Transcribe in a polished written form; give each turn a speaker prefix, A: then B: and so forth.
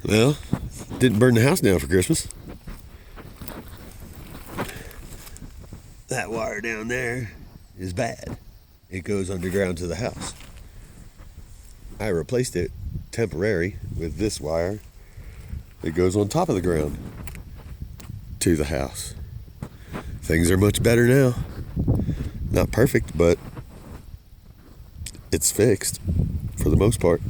A: Well, didn't burn the house down for Christmas. That wire down there is bad. It goes underground to the house. I replaced it temporary with this wire. It goes on top of the ground to the house. Things are much better now. Not perfect, but it's fixed for the most part.